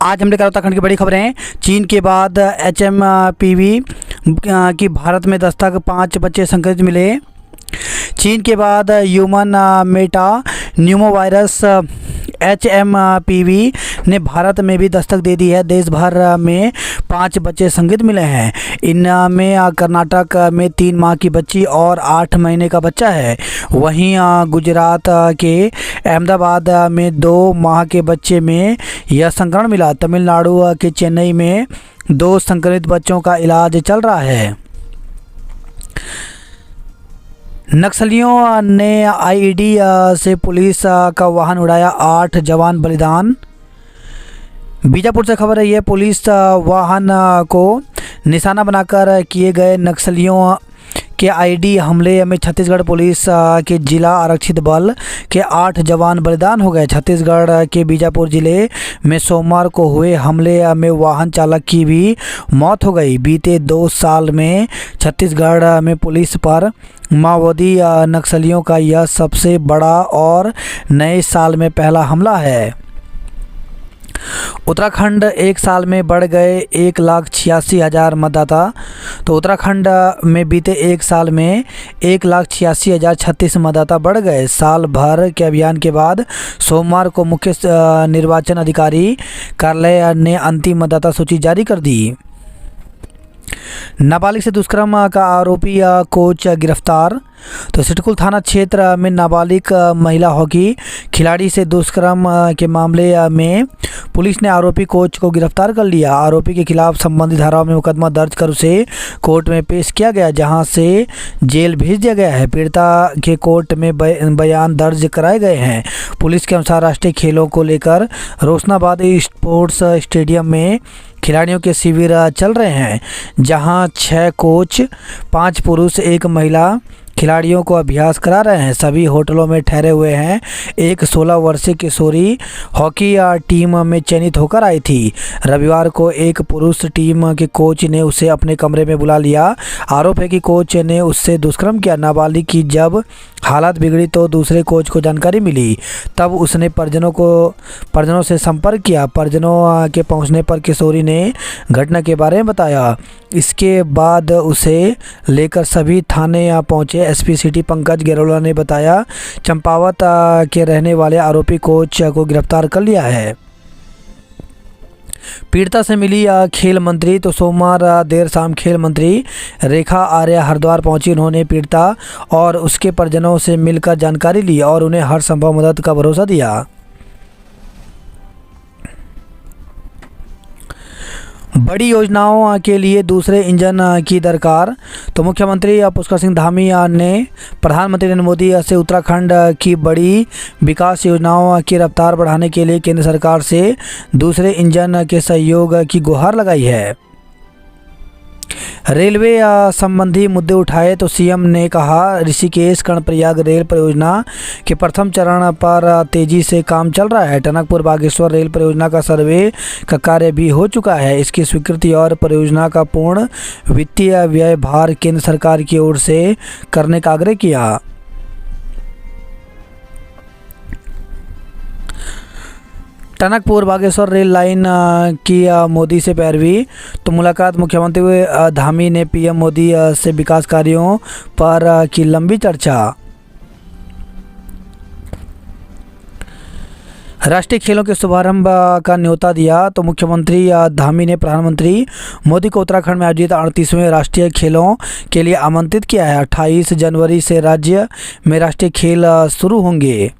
आज हम लेकर उत्तराखंड की बड़ी खबरें। चीन के बाद HMPV की भारत में दस्तक, 5 बच्चे संक्रमित मिले। चीन के बाद ह्यूमन मेटा न्यूमोवायरस HMPV ने भारत में भी दस्तक दे दी है। देश भर में 5 बच्चे संक्रमित मिले हैं। इनमें कर्नाटक में 3 माह की बच्ची और 8 महीने का बच्चा है। वहीं गुजरात के अहमदाबाद में 2 माह के बच्चे में यह संक्रमण मिला। तमिलनाडु के चेन्नई में 2 संक्रमित बच्चों का इलाज चल रहा है। नक्सलियों ने IED से पुलिस का वाहन उड़ाया, 8 जवान बलिदान। बीजापुर से खबर है, पुलिस वाहन को निशाना बनाकर किए गए नक्सलियों के IED हमले में छत्तीसगढ़ पुलिस के जिला आरक्षित बल के 8 जवान बलिदान हो गए। छत्तीसगढ़ के बीजापुर जिले में सोमवार को हुए हमले में वाहन चालक की भी मौत हो गई। बीते 2 साल में छत्तीसगढ़ में पुलिस पर माओवादी नक्सलियों का यह सबसे बड़ा और नए साल में पहला हमला है। उत्तराखंड एक साल में बढ़ गए 1,86,000 मतदाता। तो उत्तराखंड में बीते एक साल में 1,86,036 मतदाता बढ़ गए। साल भर के अभियान के बाद सोमवार को मुख्य निर्वाचन अधिकारी कार्यालय ने अंतिम मतदाता सूची जारी कर दी। नाबालिग से दुष्कर्म का आरोपी कोच गिरफ्तार। तो सिटकुल थाना क्षेत्र में नाबालिग महिला हॉकी खिलाड़ी से दुष्कर्म के मामले में पुलिस ने आरोपी कोच को गिरफ्तार कर लिया। आरोपी के खिलाफ संबंधित धाराओं में मुकदमा दर्ज कर उसे कोर्ट में पेश किया गया, जहां से जेल भेज दिया गया है। पीड़िता के कोर्ट में बयान दर्ज कराए गए हैं। पुलिस के अनुसार राष्ट्रीय खेलों को लेकर रोशनाबाद स्पोर्ट्स स्टेडियम में खिलाड़ियों के शिविर चल रहे हैं, जहां 6 कोच, 5 पुरुष, 1 महिला खिलाड़ियों को अभ्यास करा रहे हैं। सभी होटलों में ठहरे हुए हैं। एक 16 वर्षीय किशोरी हॉकी टीम में चयनित होकर आई थी। रविवार को एक पुरुष टीम के कोच ने उसे अपने कमरे में बुला लिया। आरोप है कि कोच ने उससे दुष्कर्म किया। नाबालिग की जब हालत बिगड़ी तो दूसरे कोच को जानकारी मिली, तब उसने परिजनों से संपर्क किया। परिजनों के पहुंचने पर किशोरी ने घटना के बारे में बताया। इसके बाद उसे लेकर सभी थाने पहुंचे। SP सिटी पंकज गेरोला ने बताया, चंपावत के रहने वाले आरोपी कोच को गिरफ्तार कर लिया है। पीड़िता से मिली खेल मंत्री। तो सोमवार देर शाम खेल मंत्री रेखा आर्य हरिद्वार पहुंची। उन्होंने पीड़िता और उसके परिजनों से मिलकर जानकारी ली और उन्हें हर संभव मदद का भरोसा दिया। बड़ी योजनाओं के लिए दूसरे इंजन की दरकार। तो मुख्यमंत्री पुष्कर सिंह धामी ने प्रधानमंत्री नरेंद्र मोदी से उत्तराखंड की बड़ी विकास योजनाओं की रफ्तार बढ़ाने के लिए केंद्र सरकार से दूसरे इंजन के सहयोग की गुहार लगाई है। रेलवे संबंधी मुद्दे उठाए। तो CM ने कहा, ऋषिकेश कर्णप्रयाग रेल परियोजना के प्रथम चरण पर तेजी से काम चल रहा है। टनकपुर बागेश्वर रेल परियोजना का सर्वे का कार्य भी हो चुका है। इसकी स्वीकृति और परियोजना का पूर्ण वित्तीय व्यय भार केंद्र सरकार की ओर से करने का आग्रह किया। टनकपुर बागेश्वर रेल लाइन की मोदी से पैरवी। तो मुलाकात। मुख्यमंत्री धामी ने PM मोदी से विकास कार्यों पर की लंबी चर्चा। राष्ट्रीय खेलों के शुभारंभ का न्योता दिया। तो मुख्यमंत्री धामी ने प्रधानमंत्री मोदी को उत्तराखंड में आयोजित 38वें राष्ट्रीय खेलों के लिए आमंत्रित किया है। 28 जनवरी से राज्य में राष्ट्रीय खेल शुरू होंगे।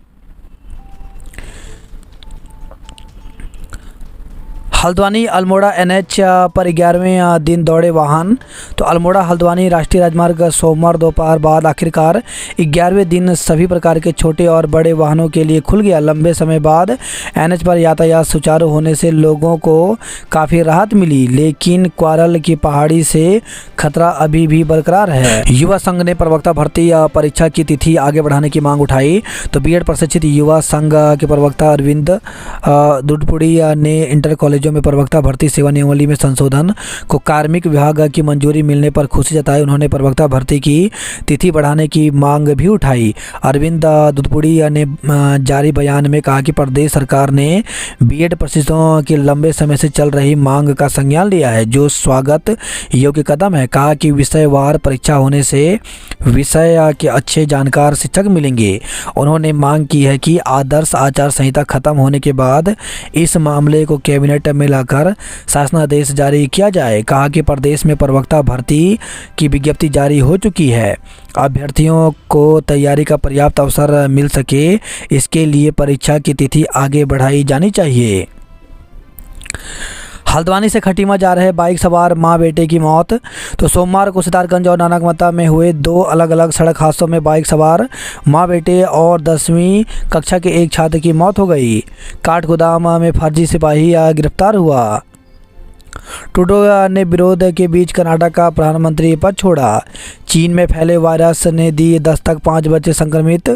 हल्द्वानी अल्मोड़ा NH पर 11वें दिन दौड़े वाहन। तो अल्मोड़ा हल्द्वानी राष्ट्रीय राजमार्ग सोमवार दोपहर बाद आखिरकार 11वें दिन सभी प्रकार के छोटे और बड़े वाहनों के लिए खुल गया। लंबे समय बाद NH पर यातायात सुचारू होने से लोगों को काफ़ी राहत मिली, लेकिन क्वारल की पहाड़ी से खतरा अभी भी बरकरार है। युवा संघ ने प्रवक्ता भर्ती परीक्षा की तिथि आगे बढ़ाने की मांग उठाई। तो B.Ed प्रशिक्षित युवा संघ के प्रवक्ता अरविंद दुडपुड़ी ने इंटर कॉलेजों में प्रवक्ता भर्ती सेवा नियमावली में संशोधन को कार्मिक विभाग की मंजूरी मिलने पर खुशी जताई। उन्होंने प्रवक्ता भर्ती की तिथि बढ़ाने की मांग भी उठाई। अरविंद दुधपुड़ी ने जारी बयान में कहा कि प्रदेश सरकार ने बीएड प्रशिक्षुओं की लंबे समय से चल रही मांग का संज्ञान लिया है, जो स्वागत योग्य कदम है। कहा कि विषयवार परीक्षा होने से विषय के अच्छे जानकार शिक्षक मिलेंगे। उन्होंने मांग की है कि आदर्श आचार संहिता खत्म होने के बाद इस मामले को कैबिनेट में लाकर शासनादेश जारी किया जाए। कहा कि प्रदेश में प्रवक्ता भर्ती की विज्ञप्ति जारी हो चुकी है। अभ्यर्थियों को तैयारी का पर्याप्त अवसर मिल सके, इसके लिए परीक्षा की तिथि आगे बढ़ाई जानी चाहिए। हल्द्वानी से खटीमा जा रहे बाइक सवार मां बेटे की मौत। तो सोमवार को सितारगंज और नानकमता में हुए 2 अलग अलग सड़क हादसों में बाइक सवार मां बेटे और 10वीं कक्षा के एक छात्र की मौत हो गई। काठगोदाम में फर्जी सिपाही गिरफ्तार हुआ। ट्रूडो ने विरोध के बीच कर्नाटक का प्रधानमंत्री पद छोड़ा। चीन में फैले वायरस ने दी दस्तक, 5 बच्चे संक्रमित।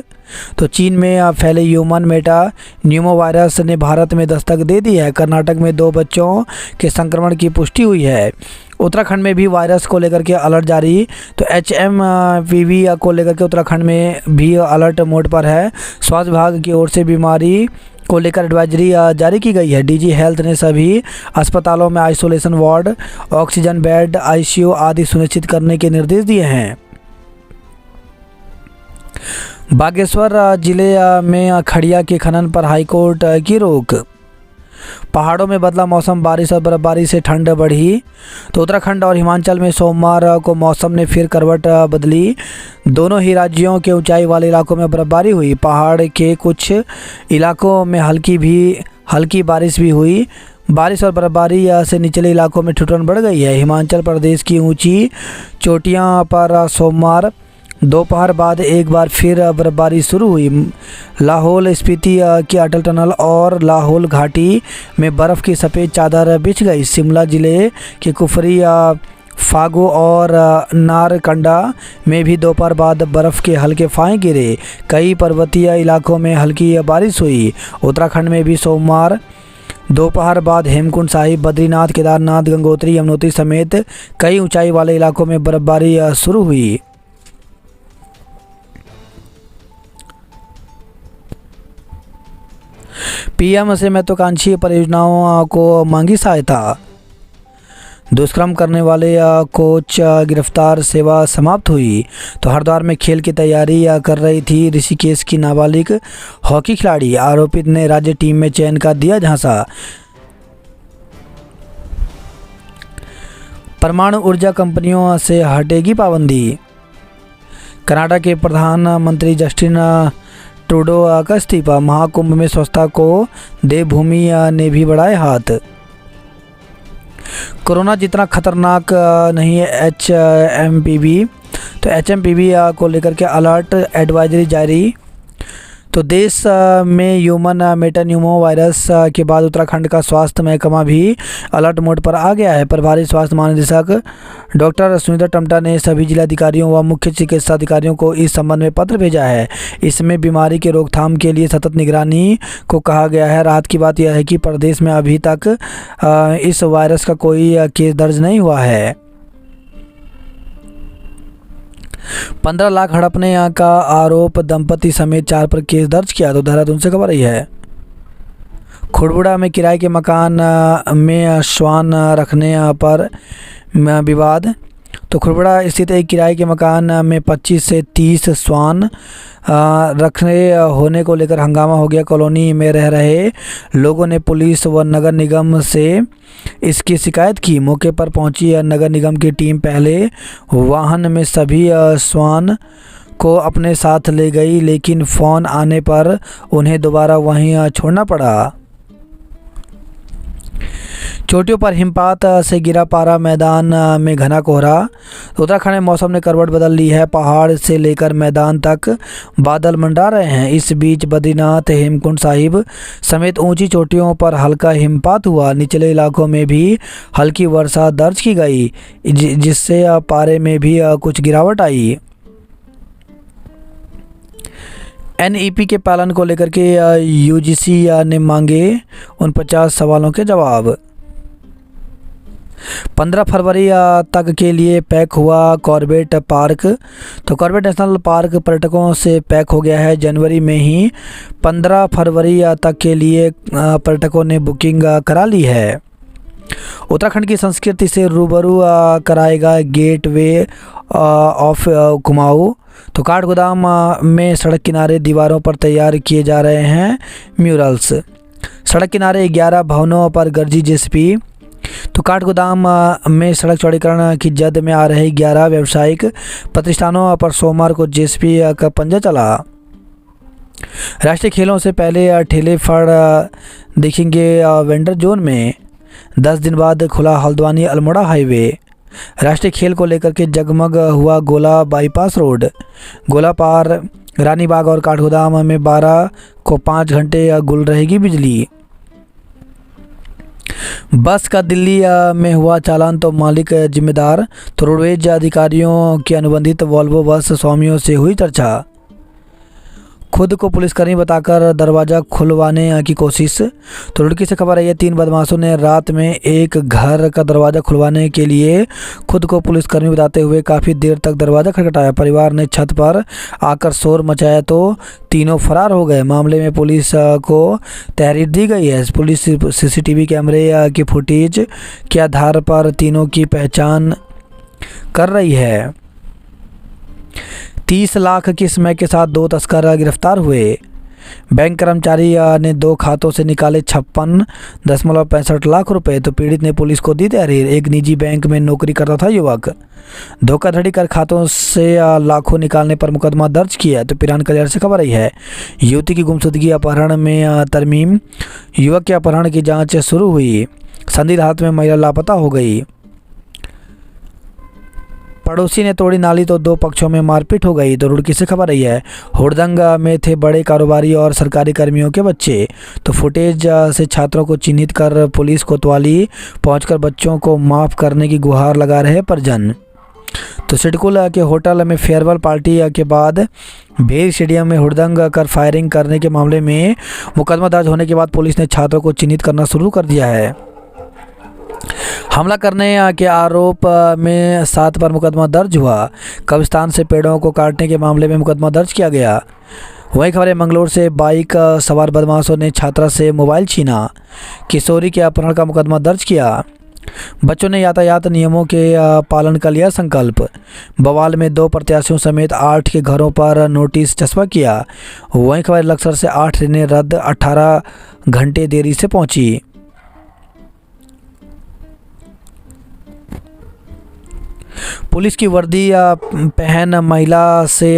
तो चीन में फैले ह्यूमन मेटा न्यूमो वायरस ने भारत में दस्तक दे दी है। कर्नाटक में 2 बच्चों के संक्रमण की पुष्टि हुई है। उत्तराखंड में भी वायरस को लेकर के अलर्ट जारी। तो HMPV को लेकर के उत्तराखंड में भी अलर्ट मोड पर है। स्वास्थ्य विभाग की ओर से बीमारी को लेकर एडवाइजरी जारी की गई है। DG हेल्थ ने सभी अस्पतालों में isolation ward, oxygen bed, ICU आदि सुनिश्चित करने के निर्देश दिए हैं। बागेश्वर जिले में खड़िया के खनन पर हाईकोर्ट की रोक। पहाड़ों में बदला मौसम, बारिश और बर्फबारी से ठंड बढ़ी। तो उत्तराखंड और हिमाचल में सोमवार को मौसम ने फिर करवट बदली। दोनों ही राज्यों के ऊंचाई वाले इलाकों में बर्फबारी हुई। पहाड़ के कुछ इलाकों में हल्की बारिश भी हुई। बारिश और बर्फबारी से निचले इलाकों में ठिठुरन बढ़ गई है। हिमाचल प्रदेश की ऊंची चोटियां पर सोमवार दोपहर बाद एक बार फिर बर्फबारी शुरू हुई। लाहौल स्पीति की अटल टनल और लाहौल घाटी में बर्फ़ की सफ़ेद चादर बिछ गई। शिमला जिले के कुफरी, फागो और नारकंडा में भी दोपहर बाद बर्फ़ के हल्के फाहे गिरे। कई पर्वतीय इलाकों में हल्की बारिश हुई। उत्तराखंड में भी सोमवार दोपहर बाद हेमकुंड साहिब, बद्रीनाथ, केदारनाथ, गंगोत्री, यमुनोत्री समेत कई ऊंचाई वाले इलाकों में बर्फबारी शुरू हुई। PM से महत्वाकांक्षी परियोजनाओं को मांगी सहायता। दुष्कर्म करने वाले कोच गिरफ्तार, सेवा समाप्त हुई। तो हरिद्वार में खेल की तैयारी कर रही थी ऋषिकेश की नाबालिग हॉकी खिलाड़ी। आरोपित ने राज्य टीम में चयन का दिया झांसा। परमाणु ऊर्जा कंपनियों से हटेगी पाबंदी। कनाडा के प्रधानमंत्री जस्टिन ट्रूडो का इस्तीफा। महाकुंभ में स्वच्छता को देवभूमि ने भी बढ़ाए हाथ। कोरोना जितना खतरनाक नहीं है HMPV। तो HMPV को लेकर के अलर्ट एडवाइजरी जारी। तो देश में ह्यूमन मेटान्यूमो वायरस के बाद उत्तराखंड का स्वास्थ्य महकमा भी अलर्ट मोड पर आ गया है। प्रभारी स्वास्थ्य महानिदेशक डॉक्टर सुनीता टम्टा ने सभी जिलाधिकारियों व मुख्य चिकित्सा अधिकारियों को इस संबंध में पत्र भेजा है। इसमें बीमारी के रोकथाम के लिए सतत निगरानी को कहा गया है। राहत की बात यह है कि प्रदेश में अभी तक इस वायरस का कोई केस दर्ज नहीं हुआ है। 15 लाख हड़पने का आरोप, दंपति समेत 4 पर केस दर्ज किया। तो देहरादून से खबर आई है। खुड़बुड़ा में किराए के मकान में श्वान रखने पर विवाद। तो खुड़बुड़ा स्थित एक किराए के मकान में 25 से 30 श्वान रखने होने को लेकर हंगामा हो गया। कॉलोनी में रह रहे लोगों ने पुलिस व नगर निगम से इसकी शिकायत की। मौके पर पहुंची नगर निगम की टीम पहले वाहन में सभी श्वान को अपने साथ ले गई, लेकिन फ़ोन आने पर उन्हें दोबारा वहीं छोड़ना पड़ा। चोटियों पर हिमपात से गिरा पारा, मैदान में घना कोहरा। उत्तराखंड में मौसम ने करवट बदल ली है। पहाड़ से लेकर मैदान तक बादल मंडरा रहे हैं। इस बीच बद्रीनाथ, हेमकुंड साहिब समेत ऊंची चोटियों पर हल्का हिमपात हुआ। निचले इलाकों में भी हल्की वर्षा दर्ज की गई, जिससे पारे में भी कुछ गिरावट आई। NEP के पालन को लेकर के UGC ने मांगे 49 सवालों के जवाब। 15 फरवरी तक के लिए पैक हुआ कॉर्बेट पार्क। तो कॉर्बेट नेशनल पार्क पर्यटकों से पैक हो गया है। जनवरी में ही 15 फरवरी तक के लिए पर्यटकों ने बुकिंग करा ली है। उत्तराखंड की संस्कृति से रूबरू कराएगा गेटवे ऑफ कुमाऊं। तो काठगोदाम में सड़क किनारे दीवारों पर तैयार किए जा रहे हैं म्यूरल्स। सड़क किनारे 11 भवनों पर गरजी जेसीबी। तो काठगोदाम में सड़क चौड़ीकरण की जद में आ रहे 11 व्यावसायिक प्रतिष्ठानों पर सोमवार को जेसीबी का पंजा चला। राष्ट्रीय खेलों से पहले ठेले फड़ देखेंगे वेंडर जोन में। 10 दिन बाद खुला हल्द्वानी अल्मोड़ा हाईवे। राष्ट्रीय खेल को लेकर के जगमग हुआ गोला बाईपास रोड। गोला पार रानीबाग और काठगोदाम में 12 को 5 घंटे गुल रहेगी बिजली। बस का दिल्ली में हुआ चालान तो मालिक जिम्मेदार। तो रोडवेज अधिकारियों की अनुबंधित वॉल्वो बस स्वामियों से हुई चर्चा। खुद को पुलिसकर्मी बताकर दरवाज़ा खुलवाने की कोशिश। तो रुड़की से खबर आई है, 3 बदमाशों ने रात में एक घर का दरवाज़ा खुलवाने के लिए खुद को पुलिसकर्मी बताते हुए काफ़ी देर तक दरवाज़ा खटखटाया। परिवार ने छत पर आकर शोर मचाया तो तीनों फरार हो गए। मामले में पुलिस को तहरीर दी गई है। पुलिस सीसीटीवी कैमरे की फुटेज के आधार पर तीनों की पहचान कर रही है। 30 लाख की स्मैक के साथ 2 तस्कर गिरफ्तार हुए। बैंक कर्मचारी ने 2 खातों से निकाले 56.65 लाख रुपए। तो पीड़ित ने पुलिस को दी तहरीर। एक निजी बैंक में नौकरी करता था युवक। धोखाधड़ी कर खातों से लाखों निकालने पर मुकदमा दर्ज किया। तो पिरान कल्याण से खबर आई है, युवती की गुमशुदगी अपहरण में तरमीम। युवक के अपहरण की जाँच शुरू हुई। संदिग्ध हालत में महिला लापता हो गई। पड़ोसी ने तोड़ी नाली तो 2 पक्षों में मारपीट हो गई। तो रुड़की से खबर आई है, हुड़दंग में थे बड़े कारोबारी और सरकारी कर्मियों के बच्चे। तो फुटेज से छात्रों को चिन्हित कर पुलिस कोतवाली पहुंचकर बच्चों को माफ़ करने की गुहार लगा रहे परिजन। तो सिडकुल के होटल में फेयरवेल पार्टी के बाद भेल स्टेडियम में हुड़दंग कर फायरिंग करने के मामले में मुकदमा दर्ज होने के बाद पुलिस ने छात्रों को चिन्हित करना शुरू कर दिया है। हमला करने के आरोप में 7 पर मुकदमा दर्ज हुआ। कब्रिस्तान से पेड़ों को काटने के मामले में मुकदमा दर्ज किया गया। वहीं खबर है, मंगलौर से बाइक सवार बदमाशों ने छात्रा से मोबाइल छीना। किशोरी के अपहरण का मुकदमा दर्ज किया। बच्चों ने यातायात नियमों के पालन का लिया संकल्प। बवाल में 2 प्रत्याशियों समेत 8 के घरों पर नोटिस चस्पा किया। वहीं खबर लक्सर से 8 ट्रेनें रद्द, 18 घंटे देरी से पहुंची। पुलिस की वर्दी पहन महिला से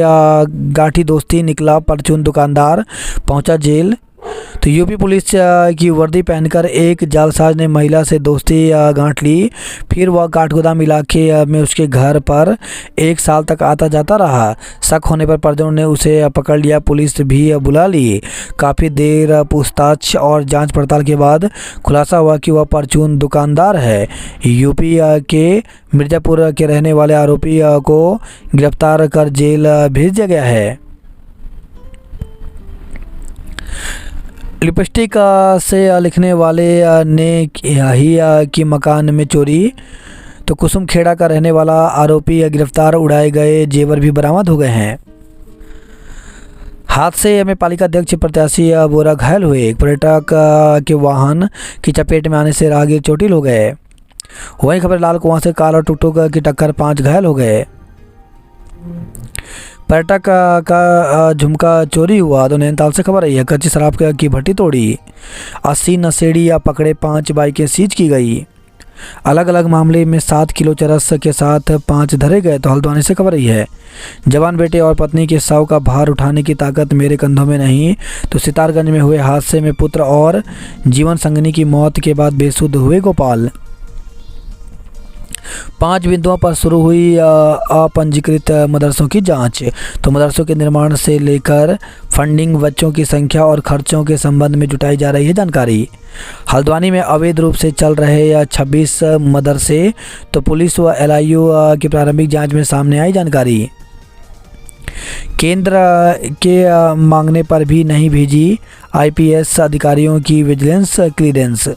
गाठी दोस्ती, निकला परचून दुकानदार, पहुंचा जेल। तो यूपी पुलिस की वर्दी पहनकर एक जालसाज ने महिला से दोस्ती गांठ ली। फिर वह काठगोदाम इलाके में उसके घर पर 1 साल तक आता जाता रहा। शक होने पर परिजनों ने उसे पकड़ लिया। पुलिस भी बुला ली। काफ़ी देर पूछताछ और जांच पड़ताल के बाद खुलासा हुआ कि वह परचून दुकानदार है। यूपी के मिर्ज़ापुर के रहने वाले आरोपी को गिरफ्तार कर जेल भेज दिया गया है। लिपस्टिक से लिखने वाले ने ही की मकान में चोरी। तो कुसुम खेड़ा का रहने वाला आरोपी गिरफ्तार। उड़ाए गए जेवर भी बरामद हो गए हैं। हादसे में पालिका अध्यक्ष प्रत्याशी बोरा घायल हुए। एक पर्यटक के वाहन की चपेट में आने से राहगीर चोटिल हो गए। वहीं खबर, लाल कुआं से कार और टुकटुक की टक्कर, 5 घायल हो गए। पर्यटक का झुमका चोरी हुआ। तो नैनीताल से खबर आई है, कच्ची शराब की भट्टी तोड़ी, 80 नशेड़ी पकड़े, 5 बाइकें सीज की गई। अलग अलग मामले में 7 किलो चरस के साथ 5 धरे गए। तो हल्द्वानी से खबर आई है, जवान बेटे और पत्नी के शव का भार उठाने की ताकत मेरे कंधों में नहीं। तो सितारगंज में हुए हादसे में पुत्र और जीवन संगिनी की मौत के बाद बेसुध हुए गोपाल। 5 बिंदुओं पर शुरू हुई अपंजीकृत मदरसों की जांच। तो मदरसों के निर्माण से लेकर फंडिंग, बच्चों की संख्या और खर्चों के संबंध में जुटाई जा रही है जानकारी। हल्द्वानी में अवैध रूप से चल रहे 26 मदरसे। तो पुलिस व LIU की प्रारंभिक जांच में सामने आई जानकारी। केंद्र के मांगने पर भी नहीं भेजी IPS अधिकारियों की विजिलेंस क्लीयरेंस।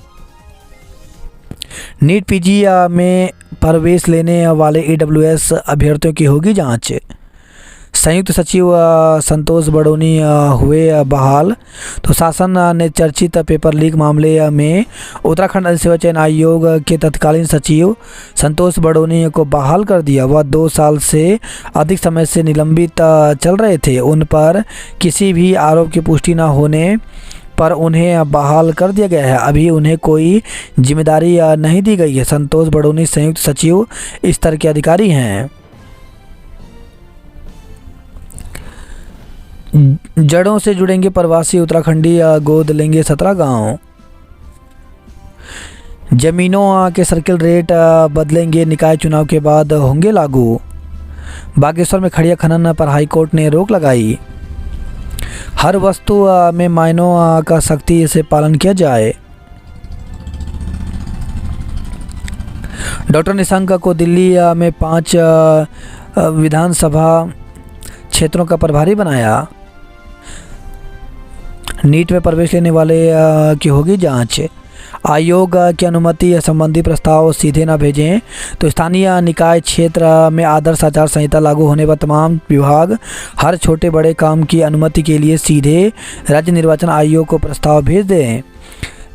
नीट पीजी में प्रवेश लेने वाले EWS अभ्यर्थियों की होगी जांच। संयुक्त सचिव संतोष बड़ोनी हुए बहाल। तो शासन ने चर्चित पेपर लीक मामले में उत्तराखंड अधिसेवा चयन आयोग के तत्कालीन सचिव संतोष बड़ोनी को बहाल कर दिया। वह 2 साल से अधिक समय से निलंबित चल रहे थे। उन पर किसी भी आरोप की पुष्टि न होने पर उन्हें बहाल कर दिया गया है। अभी उन्हें कोई जिम्मेदारी नहीं दी गई है। संतोष बड़ोनी संयुक्त सचिव स्तर के अधिकारी हैं। जड़ों से जुड़ेंगे प्रवासी उत्तराखंडी, गोद लेंगे 17 गांव। जमीनों के सर्किल रेट बदलेंगे, निकाय चुनाव के बाद होंगे लागू। बागेश्वर में खड़िया खनन पर हाईकोर्ट ने रोक लगाई। हर वस्तु में मायनों का सख्ती से पालन किया जाए। डॉक्टर निशंक को दिल्ली में 5 विधानसभा क्षेत्रों का प्रभारी बनाया। नीट में प्रवेश लेने वाले की होगी जांच। आयोग की अनुमति संबंधी प्रस्ताव सीधे न भेजें। तो स्थानीय निकाय क्षेत्र में आदर्श आचार संहिता लागू होने पर तमाम विभाग हर छोटे बड़े काम की अनुमति के लिए सीधे राज्य निर्वाचन आयोग को प्रस्ताव भेज दें।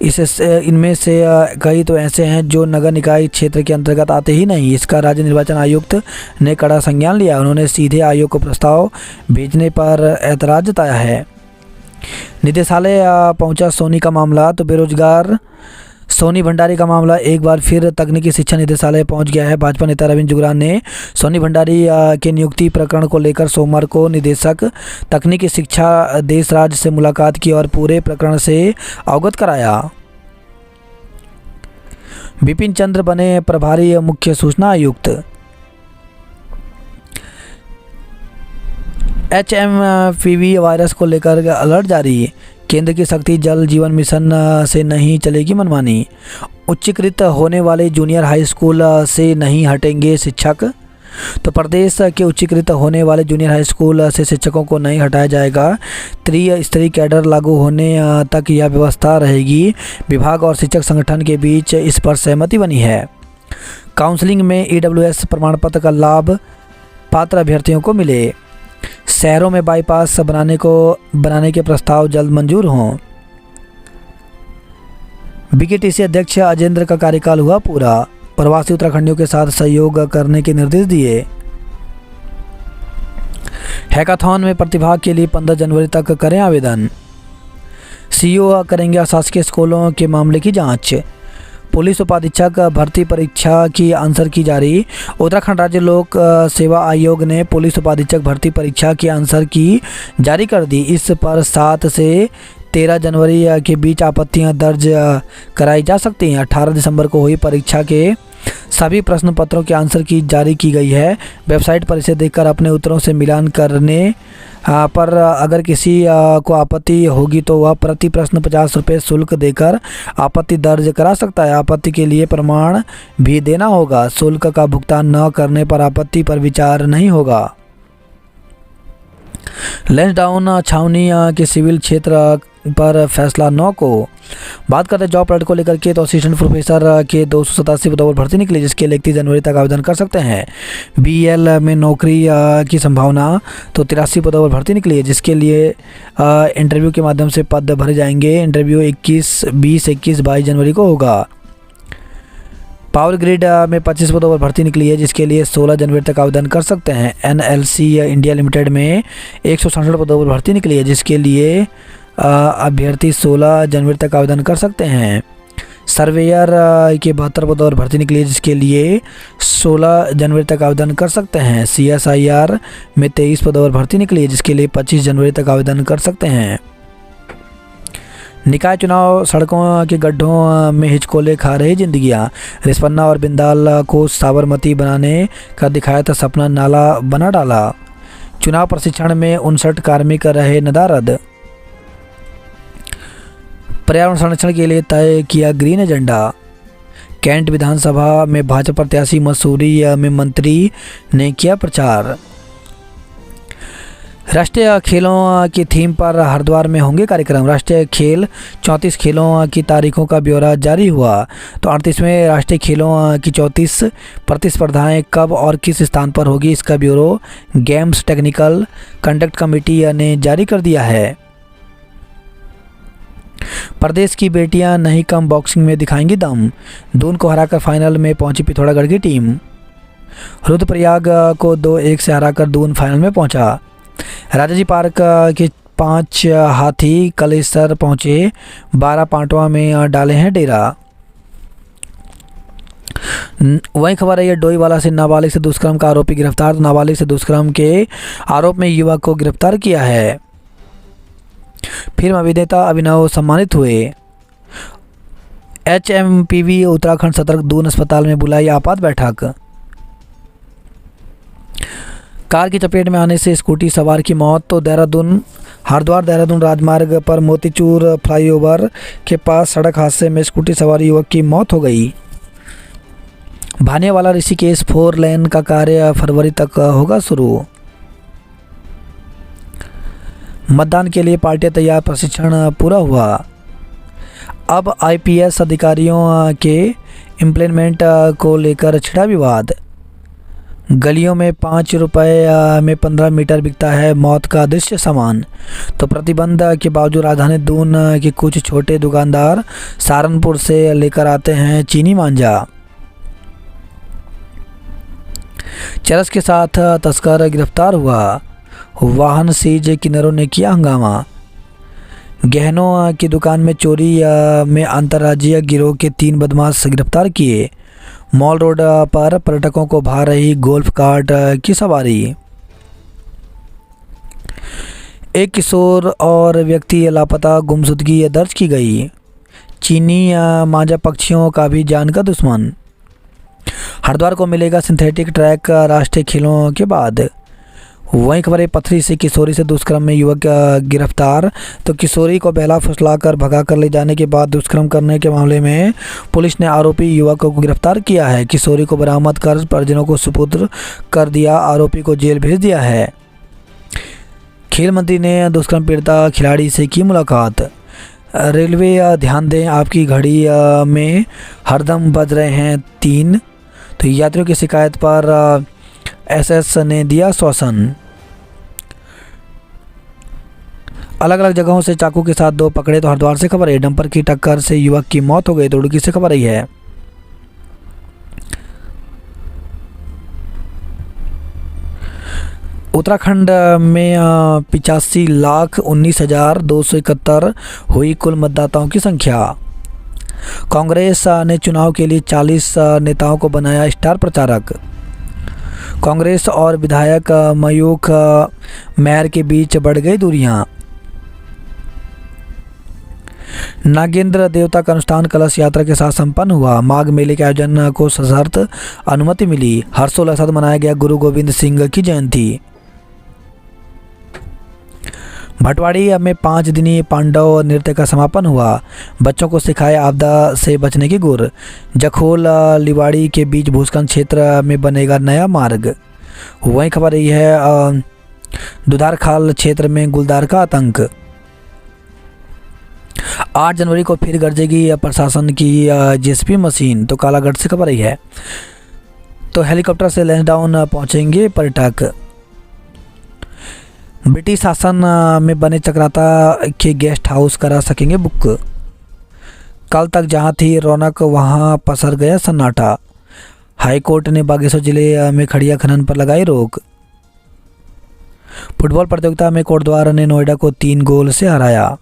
इनमें से कई तो ऐसे हैं जो नगर निकाय क्षेत्र के अंतर्गत आते ही नहीं। इसका राज्य निर्वाचन आयुक्त ने कड़ा संज्ञान लिया। उन्होंने सीधे आयोग को प्रस्ताव भेजने पर ऐतराज जताया है। निदेशालय पहुंचा सोनी का मामला। तो बेरोजगार सोनी भंडारी का मामला एक बार फिर तकनीकी शिक्षा निदेशालय पहुंच गया है। भाजपा नेता रविंद्र जुगरान ने सोनी भंडारी के नियुक्ति प्रकरण को लेकर सोमवार को निदेशक तकनीकी शिक्षा देश राज से मुलाकात की और पूरे प्रकरण से अवगत कराया। बिपिन चंद्र बने प्रभारी मुख्य सूचना आयुक्त। HMPV वायरस को लेकर अलर्ट जारी। केंद्र की शक्ति जल जीवन मिशन से नहीं चलेगी मनमानी। उच्चीकृत होने वाले जूनियर हाई स्कूल से नहीं हटेंगे शिक्षक। तो प्रदेश के उच्चीकृत होने वाले जूनियर हाई स्कूल से शिक्षकों को नहीं हटाया जाएगा। त्रिस्तरीय कैडर लागू होने तक यह व्यवस्था रहेगी। विभाग और शिक्षक संगठन के बीच इस पर सहमति बनी है। काउंसलिंग में EWS प्रमाण पत्र का लाभ पात्र अभ्यर्थियों को मिले। शहरों में बाईपास बनाने के प्रस्ताव जल्द मंजूर हों। BKTC अध्यक्ष अजेंद्र का कार्यकाल हुआ पूरा। प्रवासी उत्तराखंडियों के साथ सहयोग करने के निर्देश दिए। हैकाथॉन में प्रतिभाग के लिए 15 जनवरी तक करें आवेदन। CEO करेंगे अशासकीय स्कूलों के मामले की जांच। पुलिस उपाधीक्षक भर्ती परीक्षा की आंसर की जारी। उत्तराखंड राज्य लोक सेवा आयोग ने पुलिस उपाधीक्षक भर्ती परीक्षा की आंसर की जारी कर दी। इस पर 7 से 13 जनवरी के बीच आपत्तियां दर्ज कराई जा सकती हैं। 18 दिसंबर को हुई परीक्षा के सभी प्रश्न पत्रों के आंसर की जारी की गई है। वेबसाइट पर इसे देखकर अपने उत्तरों से मिलान करने पर अगर किसी को आपत्ति होगी तो वह प्रति प्रश्न 50 रुपये शुल्क देकर आपत्ति दर्ज करा सकता है। आपत्ति के लिए प्रमाण भी देना होगा। शुल्क का भुगतान न करने पर आपत्ति पर विचार नहीं होगा। लैंसडाउन छावनी के सिविल क्षेत्र पर फैसला 9 को। बात करते हैं जॉब अलर्ट को लेकर के। तो असिस्टेंट प्रोफेसर के 287 पदों पर भर्ती निकली, जिसके लिए 31 जनवरी तक आवेदन कर सकते हैं। BEL में नौकरी की संभावना। तो 83 पदों पर भर्ती निकली है, जिसके लिए इंटरव्यू के माध्यम से पद भरे जाएंगे। इंटरव्यू 22 जनवरी को होगा। पावर ग्रिड में 25 पदों पर भर्ती निकली है, जिसके लिए 16 जनवरी तक आवेदन कर सकते हैं। NLC इंडिया लिमिटेड में 167 पदों पर भर्ती निकली है, जिसके लिए अभ्यर्थी 16 जनवरी तक आवेदन कर सकते हैं। सर्वेयर के 72 पदों पर भर्ती निकली है, जिसके लिए 16 जनवरी तक आवेदन कर सकते हैं। CSIR में 23 पदों पर भर्ती निकली है, जिसके लिए 25 जनवरी तक आवेदन कर सकते हैं। निकाय चुनाव सड़कों के गड्ढों में हिचकोले खा रही जिंदगियां। रिस्पन्ना और बिंदाल को साबरमती बनाने का दिखाया था सपना, नाला बना डाला। चुनाव प्रशिक्षण में 59 कार्मिक रहे नदारद। पर्यावरण संरक्षण के लिए तय किया ग्रीन एजेंडा। कैंट विधानसभा में भाजपा प्रत्याशी मसूरी में मंत्री ने किया प्रचार। राष्ट्रीय खेलों की थीम पर हरिद्वार में होंगे कार्यक्रम। राष्ट्रीय खेल 34 खेलों की तारीखों का ब्यौरा जारी हुआ। तो 38वें राष्ट्रीय खेलों की 34 प्रतिस्पर्धाएं कब और किस स्थान पर होगी, इसका bureau games technical conduct committee ने जारी कर दिया है। प्रदेश की बेटियां नहीं कम बॉक्सिंग में दिखाएंगी दम। दून को हराकर फाइनल में पहुंची पिथौरागढ़ की टीम। रुद्रप्रयाग को 2-1 से हराकर दून फाइनल में पहुंचा। राजाजी पार्क के 5 हाथी कलेसर पहुंचे, 12 पांटवा में डाले हैं डेरा। वही खबर है ये डोईवाला से नाबालिग से दुष्कर्म का आरोपी गिरफ्तार। तो नाबालिग से दुष्कर्म के आरोप में युवक को गिरफ्तार किया है। फिल्म अभिनेता अभिनव सम्मानित हुए। HMPV उत्तराखंड सतर्क, दून अस्पताल में बुलाई आपात बैठक। कार की चपेट में आने से स्कूटी सवार की मौत। तो हरिद्वार देहरादून राजमार्ग पर मोतीचूर फ्लाईओवर के पास सड़क हादसे में स्कूटी सवार युवक की मौत हो गई। भानेवाला ऋषिकेश 4 लेन का कार्य फरवरी तक होगा शुरू। मतदान के लिए पार्टियां तैयार, प्रशिक्षण पूरा हुआ। अब IPS अधिकारियों के इम्प्लीमेंट को लेकर छिड़ा विवाद। गलियों में 5 रुपये में 15 मीटर बिकता है मौत का दृश्य सामान। तो प्रतिबंध के बावजूद राजधानी दून के कुछ छोटे दुकानदार सहारनपुर से लेकर आते हैं चीनी मांझा। चरस के साथ तस्कर गिरफ्तार हुआ। वाहन सीज, किन्नरों ने किया हंगामा। गहनों की दुकान में चोरी में अंतर्राज्यीय गिरोह के 3 बदमाश गिरफ्तार किए। मॉल रोड पर पर्यटकों को भा रही गोल्फ कार्ट की सवारी। एक किशोर और व्यक्ति लापता, गुमशुदगी दर्ज की गई। चीनी मांझा पक्षियों का भी जान का दुश्मन। हरिद्वार को मिलेगा सिंथेटिक ट्रैक राष्ट्रीय खेलों के बाद। वहीं खबर है पथरी से किशोरी से दुष्कर्म में युवक गिरफ्तार। तो किशोरी को बहला फुसलाकर भगा कर ले जाने के बाद दुष्कर्म करने के मामले में पुलिस ने आरोपी युवक को गिरफ्तार किया है। किशोरी को बरामद कर परिजनों को सुपुर्द कर दिया, आरोपी को जेल भेज दिया है। खेल मंत्री ने दुष्कर्म पीड़िता खिलाड़ी से की मुलाकात। रेलवे ध्यान दें, आपकी घड़ी में हरदम बज रहे हैं 3। तो यात्रियों की शिकायत पर SS ने दिया आश्वासन। अलग अलग जगहों से चाकू के साथ 2 पकड़े। तो हरिद्वार से खबर है डंपर की टक्कर से युवक की मौत हो गई। तो उड़की से खबर आई है। उत्तराखंड में 85,19,271 हुई कुल मतदाताओं की संख्या। कांग्रेस ने चुनाव के लिए 40 नेताओं को बनाया स्टार प्रचारक। कांग्रेस और विधायक मयूख मेहर के बीच बढ़ गई दूरियां। नागेंद्र देवता का अनुष्ठान कलश यात्रा के साथ संपन्न हुआ। माघ मेले के आयोजन को सशर्त अनुमति मिली। हर्षोल्लास के साथ मनाया गया गुरु गोविंद सिंह की जयंती। भटवाड़ी में 5 दिनी पांडव नृत्य का समापन हुआ। बच्चों को सिखाया आपदा से बचने की गुर। जखोल लिवाड़ी के बीच भूस्खलन क्षेत्र में बनेगा नया मार्ग। वहीं खबर यही है दुधारखाल क्षेत्र में गुलदार का आतंक। 8 जनवरी को फिर गरजेगी प्रशासन की JCB मशीन। तो कालागढ़ से खबर यही है। तो हेलीकॉप्टर से लैंसडाउन पहुंचेंगे पर्यटक। ब्रिटिश शासन में बने चक्राता के गेस्ट हाउस करा सकेंगे बुक। कल तक जहां थी रौनक वहां पसर गया सन्नाटा। हाईकोर्ट ने बागेश्वर जिले में खड़िया खनन पर लगाई रोक। फुटबॉल प्रतियोगिता में कोटद्वार ने नोएडा को 3 गोल से हराया।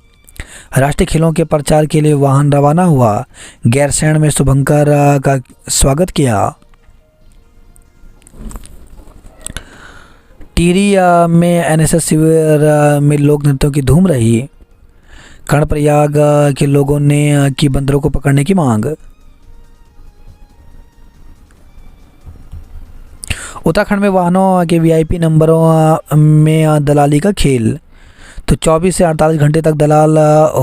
राष्ट्रीय खेलों के प्रचार के लिए वाहन रवाना हुआ। गैरसैंण में शुभंकर का स्वागत किया। टिहरी में NSS शिविर में लोक नृत्यों की धूम रही। कर्णप्रयाग के लोगों ने की बंदरों को पकड़ने की मांग। उत्तराखंड में वाहनों के VIP नंबरों में दलाली का खेल। तो 24 से 48 घंटे तक दलाल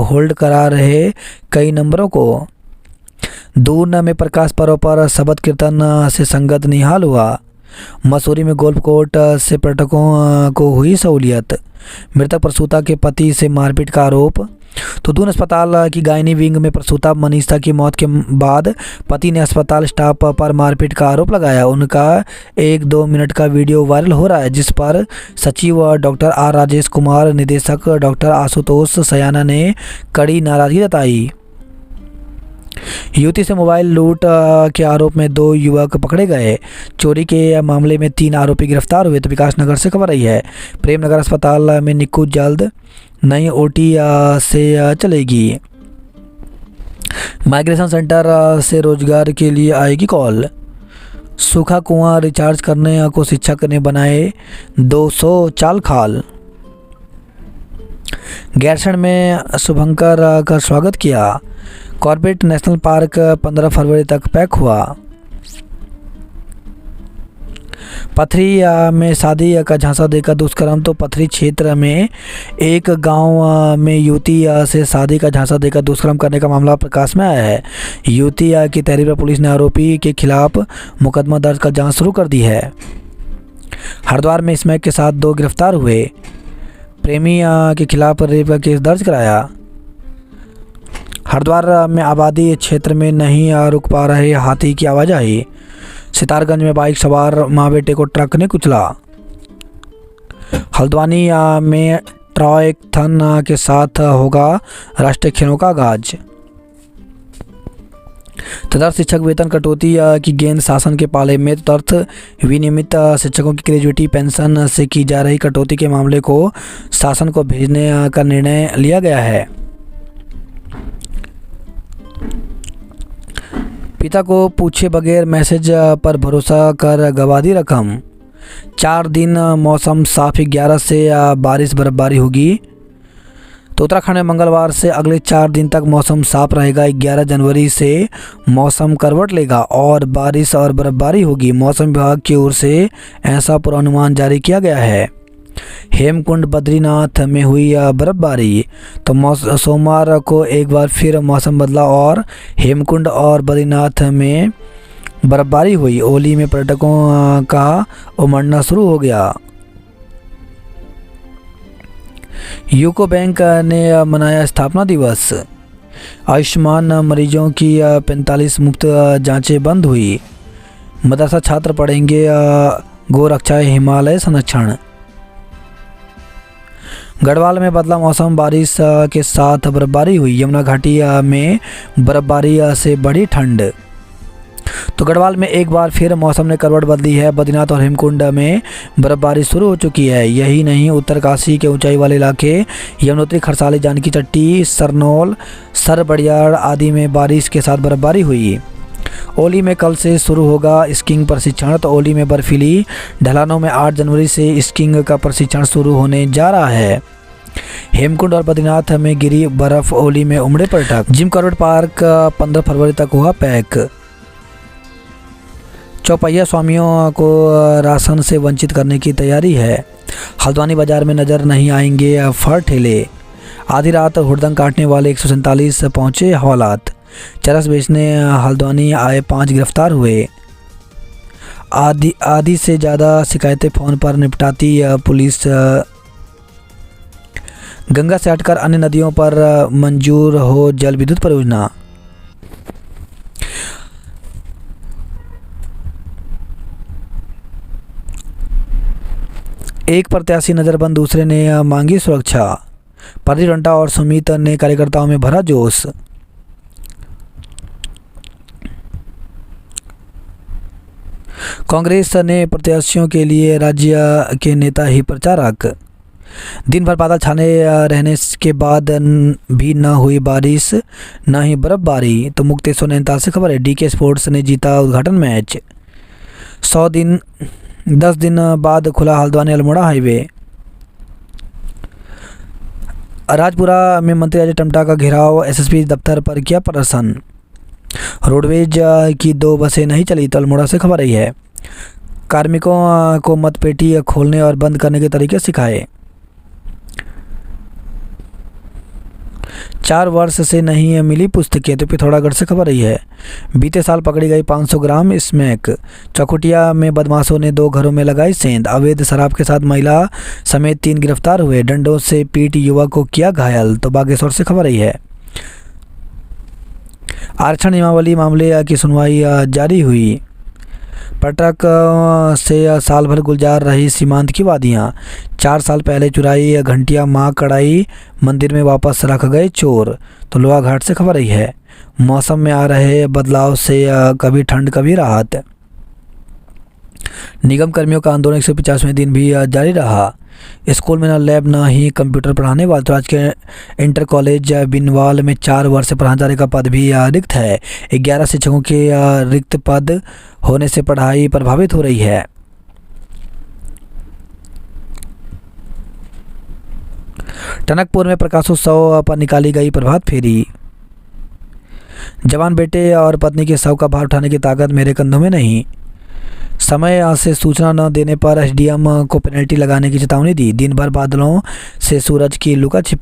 होल्ड करा रहे कई नंबरों को। दून में प्रकाश पर्व पर शबद कीर्तन से संगत निहाल हुआ। मसूरी में गोल्फ कोर्ट से पर्यटकों को हुई सहूलियत। मृतक प्रसूता के पति से मारपीट का आरोप। तो दून अस्पताल की गायनी विंग में प्रसूता मनीषा की मौत के बाद पति ने अस्पताल स्टाफ पर मारपीट का आरोप लगाया। उनका 1-2 मिनट का वीडियो वायरल हो रहा है, जिस पर सचिव डॉक्टर आर राजेश कुमार, निदेशक डॉक्टर आशुतोष सयाना ने कड़ी नाराजगी जताई। युवती से मोबाइल लूट के आरोप में 2 युवक पकड़े गए। चोरी के मामले में 3 आरोपी गिरफ्तार हुए। तो विकास नगर से खबर आई है, प्रेमनगर अस्पताल में निक्कू जल्द नई ओटी से चलेगी। माइग्रेशन सेंटर से रोजगार के लिए आएगी कॉल। सूखा कुआं रिचार्ज करने को शिक्षक ने बनाए 200 चाल खाल। गैरसैंण में शुभंकर का स्वागत किया। कॉर्बेट नेशनल पार्क 15 फरवरी तक पैक हुआ। पथरी में शादी का झांसा देकर दुष्कर्म। तो पथरी क्षेत्र में एक गांव में युवती से शादी का झांसा देकर दुष्कर्म करने का मामला प्रकाश में आया है। युवती की तहरीर पर पुलिस ने आरोपी के खिलाफ मुकदमा दर्ज कर जांच शुरू कर दी है। हरिद्वार में स्मैक के साथ 2 गिरफ्तार हुए। प्रेमी के खिलाफ रेप का केस दर्ज कराया। हरिद्वार में आबादी क्षेत्र में नहीं रुक पा रहे हाथी की आवाजाही। सितारगंज में बाइक सवार मां बेटे को ट्रक ने कुचला। हल्द्वानी में ट्रायथन के साथ होगा राष्ट्रीय खेलों का आगाज। तदर्थ शिक्षक वेतन कटौती की गेंद शासन के पाले में। तदर्थ विनियमित शिक्षकों की ग्रेजुएटी पेंशन से की जा रही कटौती के मामले को शासन को भेजने का निर्णय लिया गया है। पिता को पूछे बगैर मैसेज पर भरोसा कर गंवा दी रकम। 4 दिन मौसम साफ, 11 से बारिश बर्फबारी होगी। तो उत्तराखंड में मंगलवार से अगले 4 दिन तक मौसम साफ रहेगा। 11 जनवरी से मौसम करवट लेगा और बारिश और बर्फबारी होगी। मौसम विभाग की ओर से ऐसा पूर्वानुमान जारी किया गया है। हेमकुंड बद्रीनाथ में हुई बर्फबारी। तो सोमवार को एक बार फिर मौसम बदला और हेमकुंड और बद्रीनाथ में बर्फबारी हुई। ओली में पर्यटकों का उमड़ना शुरू हो गया। यूको बैंक ने मनाया स्थापना दिवस। आयुष्मान मरीजों की 45 मुफ्त जांचें बंद हुई। मदरसा छात्र पढ़ेंगे गोरक्षा हिमालय संरक्षण। गढ़वाल में बदला मौसम, बारिश के साथ बर्फबारी हुई। यमुना घाटी में बर्फबारी से बढ़ी ठंड। तो गढ़वाल में एक बार फिर मौसम ने करवट बदली है। बद्रीनाथ और हेमकुंड में बर्फबारी शुरू हो चुकी है। यही नहीं, उत्तरकाशी के ऊंचाई वाले इलाके यमुनोत्री, खरसाली, जानकी चट्टी, सरनौल, सरबड़ियाड़ आदि में बारिश के साथ बर्फबारी हुई। ओली में कल से शुरू होगा स्कीइंग प्रशिक्षण। तो ओली में बर्फीली ढलानों में 8 जनवरी से स्कीइंग का प्रशिक्षण शुरू होने जा रहा है। हेमकुंड और बद्रीनाथ में गिरी बर्फ, ओली में उमड़े पर्यटक। जिम कॉर्बेट पार्क 15 फरवरी तक हुआ पैक। चौपहिया स्वामियों को राशन से वंचित करने की तैयारी है। हल्द्वानी बाजार में नजर नहीं आएंगे फर ठेले। आधी रात हुड़दंग काटने वाले 147 पहुंचे हवालात। चरस बेचने हल्द्वानी आए 5 गिरफ्तार हुए। आधी से ज़्यादा शिकायतें फ़ोन पर निपटाती पुलिस। गंगा से हटकर अन्य नदियों पर मंजूर हो जल विद्युत परियोजना। एक प्रत्याशी नज़रबंद, दूसरे ने मांगी सुरक्षा। प्रदीप रंटा और सुमित ने कार्यकर्ताओं में भरा जोश। कांग्रेस ने प्रत्याशियों के लिए राज्य के नेता ही प्रचारक। दिन भर बादल छाने रहने के बाद भी न हुई बारिश न ही बर्फबारी। तो मुक्तेश्वर नैनीताल से खबर है, डीके स्पोर्ट्स ने जीता उद्घाटन मैच। 10 दिन बाद खुला हल्द्वानी अल्मोड़ा हाईवे। राजपुरा में मंत्री अजय टमटा का घेराव, एसएसपी दफ्तर पर किया प्रदर्शन। रोडवेज की 2 बसें नहीं चली। तो अल्मोड़ा से खबर आई है, कार्मिकों को मतपेटी खोलने और बंद करने के तरीके सिखाए। 4 वर्ष से नहीं मिली पुस्तकें। तो पिथौरागढ़ से खबर रही है। बीते साल पकड़ी गई 500 ग्राम स्मैक। चौकुटिया में बदमाशों ने 2 घरों में लगाई सेंध। अवैध शराब के साथ महिला समेत 3 गिरफ्तार हुए। डंडों से पीट युवक को किया घायल। तो बागेश्वर से खबर रही है। आरक्षण नियमावली मामले की सुनवाई जारी हुई। पटक से साल भर गुलजार रही सीमांत की वादियाँ। 4 साल पहले चुराई घंटियां मां कड़ाई मंदिर में वापस रख गए चोर। तो लोहाघाट से खबर रही है। मौसम में आ रहे बदलाव से कभी ठंड कभी राहत। निगम कर्मियों का आंदोलन 150वें दिन भी जारी रहा। स्कूल में न लैब न ही कंप्यूटर पढ़ाने वाले। तो आज के इंटर कॉलेज बिनवाल में 4 वर्ष से प्राचार्य का पद भी रिक्त है। 11 शिक्षकों के रिक्त पद होने से पढ़ाई प्रभावित हो रही है। टनकपुर में प्रकाशोत्सव पर निकाली गई प्रभात फेरी। जवान बेटे और पत्नी के शव का भार उठाने की ताकत मेरे कंधों में नहीं। समय से सूचना न देने पर एसडीएम को पेनल्टी लगाने की चेतावनी दी। दिन भर बादलों से सूरज की लुका छिपी।